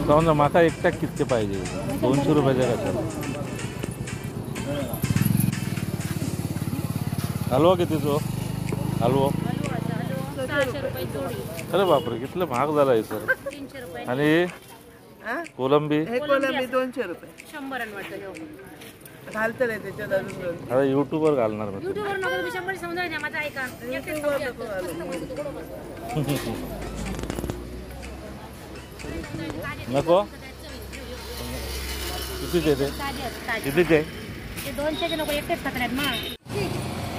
समजा माका एकट्याक कितके पाहिजे? 200 रुपयाचा कशाला? हलवा कितीचो? हलवा अरे बापरे, कितलं महाग झाला आहे सर. आणि कोलंबी? कोलंबी 200 रुपये. 100 घालतले त्याच्यात अजून. अरे युट्यूबवर घालणार मी. युट्यूबवर नको, तुम्ही 100 समजा द्या माझा ऐका. नको कितीचे ते? कितीचे? 200 नको, एकटेच खातात मग.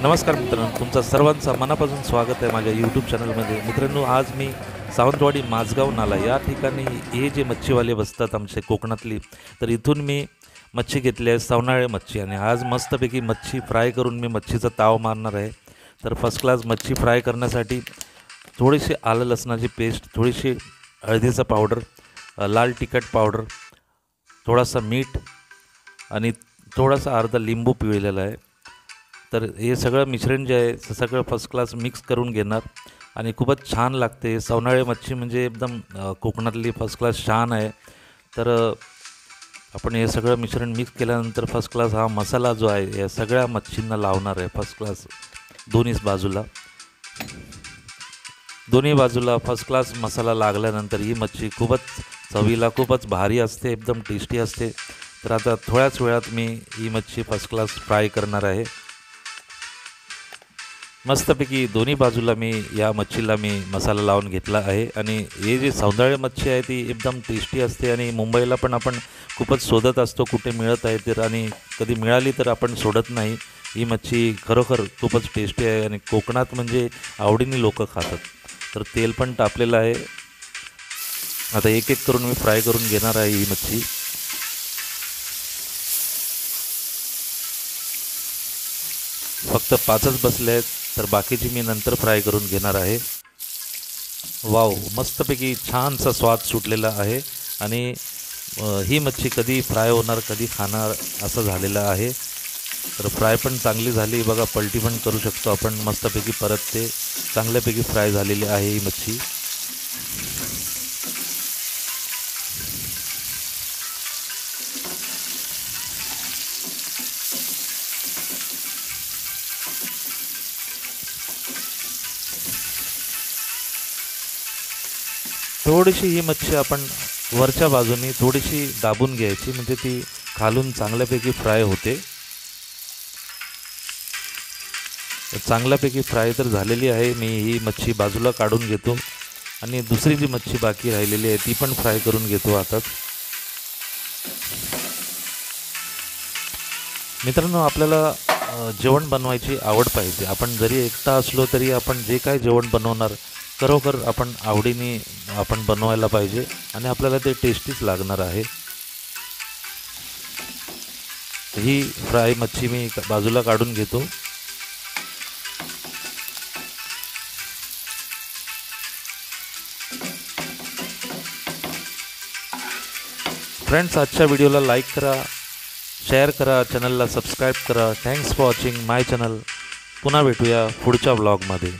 नमस्कार मित्रांनो, तुमचं सर्वांचं मनापासून स्वागत आहे माझ्या यूट्यूब चॅनलमध्ये. मित्रांनो, आज मी सावंतवाडी माझगाव नाला या ठिकाणी हे जे मच्छीवाले बसतात आमचे कोकणातली, तर इथून मी मच्छी घेतली आहे, सवनाळे मच्छी. आणि आज मस्तपैकी मच्छी फ्राय करून मी मच्छीचा ताव मारणार आहे. तर फर्स्ट क्लास मच्छी फ्राय करण्यासाठी थोडीशी आलं लसणाची पेस्ट, थोडीशी हळदीचा पावडर, लाल तिखट पावडर, थोडासा मीठ आणि थोडासा अर्धा लिंबू पिळलेला आहे. तर हे सगळं मिश्रण जे आहे ते सगळं फर्स्ट क्लास मिक्स करून घेणार आणि खूपच छान लागते. सवनाळे मच्छी म्हणजे एकदम कोकणातली फर्स्ट क्लास छान आहे. तर आपण हे सगळं मिश्रण मिक्स केल्यानंतर फर्स्ट क्लास हा मसाला जो आहे या सगळ्या मच्छींना लावणार आहे. फर्स्ट क्लास दोन्ही बाजूला फर्स्ट क्लास मसाला लागल्यानंतर ही मच्छी खूपच चवीला खूपच भारी असते, एकदम टेस्टी असते. तर आता थोड्याच वेळात मी ही मच्छी फर्स्ट क्लास फ्राय करणार आहे. मस्तपैकी दोन्ही बाजूला मी या मच्छीला मसाला लावून घेतला आहे. आणि हे जे सौंदर्य मच्छी आहे ती एकदम टेस्टी असते आणि मुंबईला पण आपण खूपच शोधत असतो कुठे मिळत आहे तर, आणि कधी मिळाली तर आपण सोडत नाही. ही मच्छी खरोखर खूपच टेस्टी आहे आणि कोकणात म्हणजे आवडीने लोक खातात. तर तेल पण तापलेलं आहे. आता एक एक करून मी फ्राय करून घेणार आहे ही मच्छी. फक्त 5च बसले आहेत, तर बाकीची मी नंतर फ्राय करून घेणार आहे. वाव, मस्तपैकी छानसा स्वाद सुटलेला आहे. आणि ही मच्छी कधी फ्राय होणार कधी खाणार असं झालेलं आहे. तर फ्राय पण चांगली झाली बघा, पलटी पण करू शकतो आपण मस्तपैकी. परत ते चांगल्यापैकी फ्राय झालेली आहे ही मच्छी. थोडीशी ही मच्छी आपण वरच्या बाजूनी थोडीशी दाबून घ्यायची, म्हणजे ती खालून चांगल्यापैकी फ्राय होते. चांगल्यापैकी फ्राय तर झालेली आहे. मी ही मच्छी बाजूला काढून घेतो आणि दुसरी जी मच्छी बाकी राहिलेली आहे ती पण फ्राय करून घेतो आता. मित्रांनो, आपल्याला जेवण बनवायची आवड पाहिजे. आपण जरी एकटा असलो तरी आपण जे काय जेवण बनवणार खरोखर आपण आवडीने आपण बनवायला पाहिजे आणि आपल्याला ते टेस्टीच लागणार आहे. ही फ्राय मच्छी मी बाजूला काढून घेतो. फ्रेंड्स, आजच्या व्हिडिओला लाईक करा, शेअर करा, चॅनलला सबस्क्राईब करा. Thanks for watching my channel. पुन्हा भेटूया पुढच्या व्लॉगमध्ये.